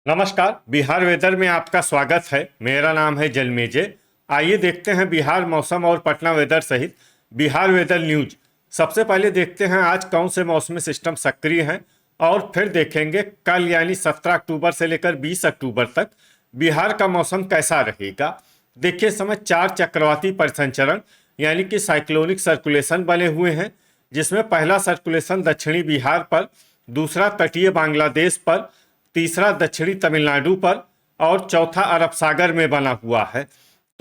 नमस्कार। बिहार वेदर में आपका स्वागत है। मेरा नाम है जलमेजे। आइए देखते हैं बिहार मौसम और पटना वेदर सहित बिहार वेदर न्यूज। सबसे पहले देखते हैं आज कौन से मौसमी सिस्टम सक्रिय हैं और फिर देखेंगे कल यानी 17 अक्टूबर से लेकर 20 अक्टूबर तक बिहार का मौसम कैसा रहेगा। देखिए, इस समय 4 चक्रवाती परिसंचरण यानी कि साइक्लोनिक सर्कुलेशन बने हुए हैं, जिसमें पहला सर्कुलेशन दक्षिणी बिहार पर, दूसरा तटीय बांग्लादेश पर, तीसरा दक्षिणी तमिलनाडु पर और चौथा अरब सागर में बना हुआ है।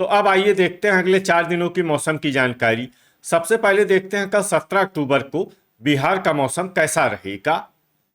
तो अब आइए देखते हैं अगले 4 दिनों की मौसम की जानकारी। सबसे पहले देखते हैं कल 17 अक्टूबर को बिहार का मौसम कैसा रहेगा।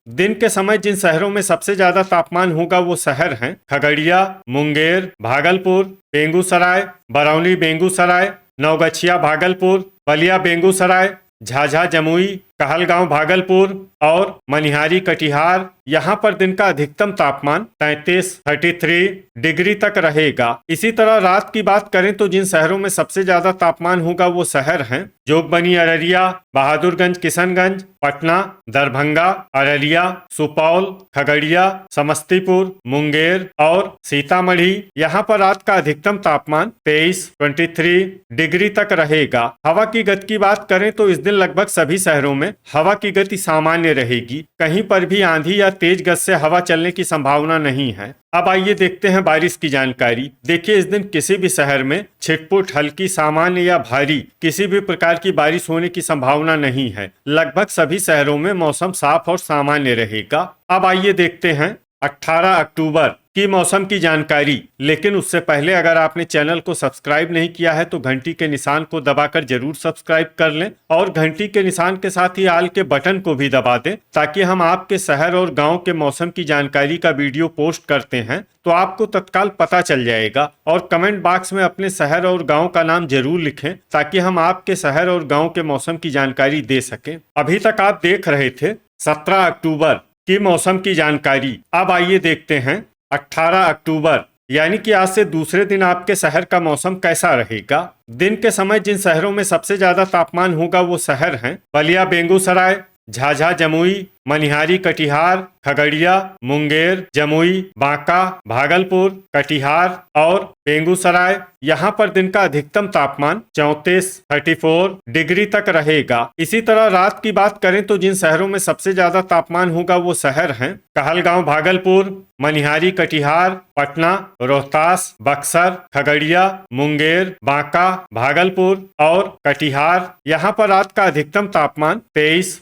दिन के समय जिन शहरों में सबसे ज्यादा तापमान होगा वो शहर हैं खगड़िया, मुंगेर, भागलपुर, बेगूसराय, बरौनी बेगूसराय, नवगछिया भागलपुर, बलिया बेगूसराय, झाझा जमुई, कहलगांव भागलपुर और मनिहारी कटिहार। यहाँ पर दिन का अधिकतम तापमान 33 डिग्री तक रहेगा। इसी तरह रात की बात करें तो जिन शहरों में सबसे ज्यादा तापमान होगा वो शहर हैं जोगबनी अररिया, बहादुरगंज किशनगंज, पटना, दरभंगा, अररिया, सुपौल, खगड़िया, समस्तीपुर, मुंगेर और सीतामढ़ी। यहाँ पर रात का अधिकतम तापमान 23 डिग्री तक रहेगा। हवा की गति की बात करें तो इस दिन लगभग सभी शहरों में हवा की गति सामान्य रहेगी। कहीं पर भी आंधी या तेज गति से हवा चलने की संभावना नहीं है। अब आइए देखते हैं बारिश की जानकारी। देखिए, इस दिन किसी भी शहर में छिटपुट, हल्की, सामान्य या भारी किसी भी प्रकार की बारिश होने की संभावना नहीं है। लगभग सभी शहरों में मौसम साफ और सामान्य रहेगा। अब आइए देखते हैं 18 अक्टूबर की मौसम की जानकारी। लेकिन उससे पहले अगर आपने चैनल को सब्सक्राइब नहीं किया है तो घंटी के निशान को दबाकर जरूर सब्सक्राइब कर लें और घंटी के निशान के साथ ही आल के बटन को भी दबा दें, ताकि हम आपके शहर और गांव के मौसम की जानकारी का वीडियो पोस्ट करते हैं तो आपको तत्काल पता चल जाएगा। और कमेंट बॉक्स में अपने शहर और गाँव का नाम जरूर लिखें ताकि हम आपके शहर और गाँव के मौसम की जानकारी दे सकें। अभी तक आप देख रहे थे 17 अक्टूबर की मौसम की जानकारी। अब आइए देखते हैं 18 अक्टूबर यानी कि आज से दूसरे दिन आपके शहर का मौसम कैसा रहेगा। दिन के समय जिन शहरों में सबसे ज्यादा तापमान होगा वो शहर हैं बलिया बेगूसराय, झाझा जमुई, मनिहारी कटिहार, खगड़िया, मुंगेर, जमुई, बांका, भागलपुर, कटिहार और बेगूसराय। यहाँ पर दिन का अधिकतम तापमान 34 डिग्री तक रहेगा। इसी तरह रात की बात करें तो जिन शहरों में सबसे ज्यादा तापमान होगा वो शहर हैं कहलगांव भागलपुर, मनिहारी कटिहार, पटना, रोहतास, बक्सर, खगड़िया, मुंगेर, बांका, भागलपुर और कटिहार। यहाँ पर रात का अधिकतम तापमान 23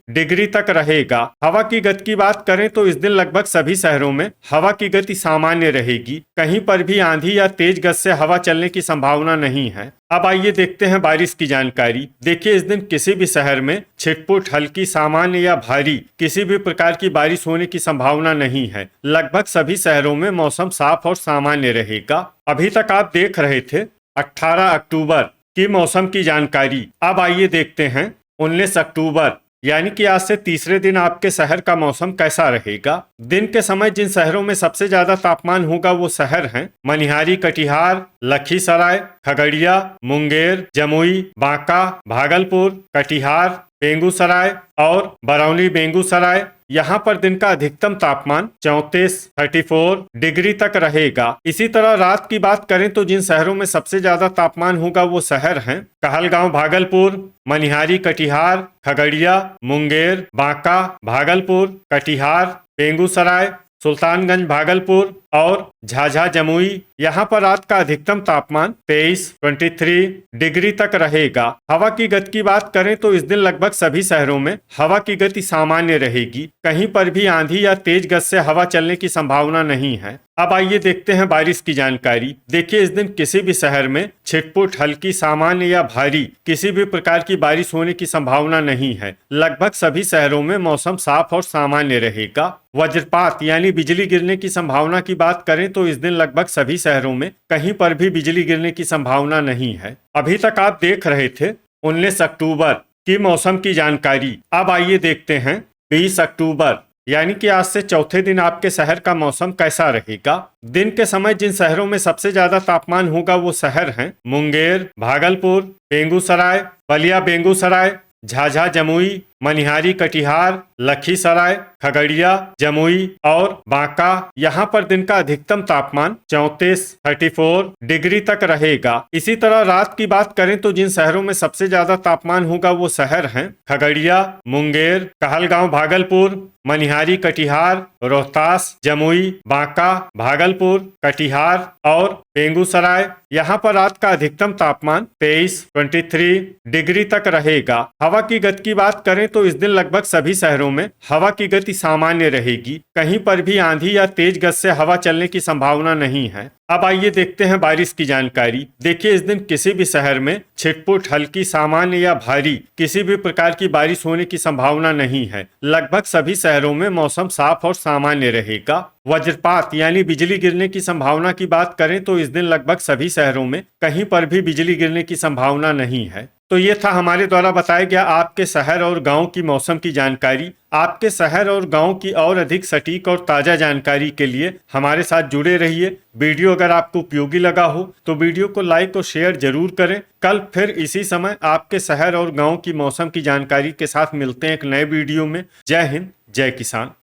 डिग्री तक रहेगा। हवा की गति की बात करें तो इस दिन लगभग सभी शहरों में हवा की गति सामान्य रहेगी। कहीं पर भी आंधी या तेज गति से हवा चलने की संभावना नहीं है। अब आइए देखते हैं बारिश की जानकारी। देखिए, इस दिन किसी भी शहर में छिटपुट, हल्की, सामान्य या भारी किसी भी प्रकार की बारिश होने की संभावना नहीं है। लगभग सभी शहरों में मौसम साफ और सामान्य रहेगा। अभी तक आप देख रहे थे 18 अक्टूबर की मौसम की जानकारी। अब आइए देखते हैं 19 अक्टूबर यानी कि आज से तीसरे दिन आपके शहर का मौसम कैसा रहेगा। दिन के समय जिन शहरों में सबसे ज्यादा तापमान होगा वो शहर हैं मनिहारी कटिहार, लखीसराय, खगड़िया, मुंगेर, जमुई, बांका, भागलपुर, कटिहार, बेगूसराय और बरौनी बेगूसराय। यहाँ पर दिन का अधिकतम तापमान 34 डिग्री तक रहेगा। इसी तरह रात की बात करें तो जिन शहरों में सबसे ज्यादा तापमान होगा वो शहर हैं कहलगांव भागलपुर, मनिहारी कटिहार, खगड़िया, मुंगेर, बांका, भागलपुर, कटिहार, बेगूसराय, सुल्तानगंज भागलपुर और झाझा जमुई। यहाँ पर रात का अधिकतम तापमान 23 डिग्री तक रहेगा। हवा की गति की बात करें तो इस दिन लगभग सभी शहरों में हवा की गति सामान्य रहेगी। कहीं पर भी आंधी या तेज गति से हवा चलने की संभावना नहीं है। अब आइए देखते हैं बारिश की जानकारी। देखिए, इस दिन किसी भी शहर में छिटपुट, हल्की, सामान्य या भारी किसी भी प्रकार की बारिश होने की संभावना नहीं है। लगभग सभी शहरों में मौसम साफ और सामान्य रहेगा। वज्रपात यानी बिजली गिरने की संभावना की बात करें तो इस दिन लगभग सभी शहरों में कहीं पर भी बिजली गिरने की संभावना नहीं है। अभी तक आप देख रहे थे 19 अक्टूबर की मौसम की जानकारी। अब आइए देखते हैं 20 अक्टूबर यानी कि आज से चौथे दिन आपके शहर का मौसम कैसा रहेगा। दिन के समय जिन शहरों में सबसे ज्यादा तापमान होगा वो शहर हैं मुंगेर, भागलपुर, बेगूसराय, बलिया बेगूसराय, झाझा जमुई, मनिहारी, कटिहार, लखीसराय, खगड़िया, जमुई और बांका। यहाँ पर दिन का अधिकतम तापमान 34 डिग्री तक रहेगा। इसी तरह रात की बात करें तो जिन शहरों में सबसे ज्यादा तापमान होगा वो शहर हैं खगड़िया, मुंगेर, कहलगांव, भागलपुर, मनिहारी, कटिहार, रोहतास, जमुई, बांका, भागलपुर, कटिहार और बेगूसराय। यहाँ पर रात का अधिकतम तापमान 23 डिग्री तक रहेगा। हवा की गति की बात करें तो इस दिन लगभग सभी शहरों में हवा की गति सामान्य रहेगी। कहीं पर भी आंधी या तेज गति से हवा चलने की संभावना नहीं है। अब आइए देखते हैं बारिश की जानकारी। देखिए, इस दिन किसी भी शहर में छिटपुट, हल्की, सामान्य या भारी किसी भी प्रकार की बारिश होने की संभावना नहीं है। लगभग सभी शहरों में मौसम साफ और सामान्य रहेगा। वज्रपात यानी बिजली गिरने की संभावना की बात करें तो इस दिन लगभग सभी शहरों में कहीं पर भी बिजली गिरने की संभावना नहीं है। तो ये था हमारे द्वारा बताया गया आपके शहर और गांव की मौसम की जानकारी। आपके शहर और गांव की और अधिक सटीक और ताजा जानकारी के लिए हमारे साथ जुड़े रहिए। वीडियो अगर आपको उपयोगी लगा हो तो वीडियो को लाइक और शेयर जरूर करें। कल फिर इसी समय आपके शहर और गांव की मौसम की जानकारी के साथ मिलते हैं एक नए वीडियो में। जय हिंद, जय किसान।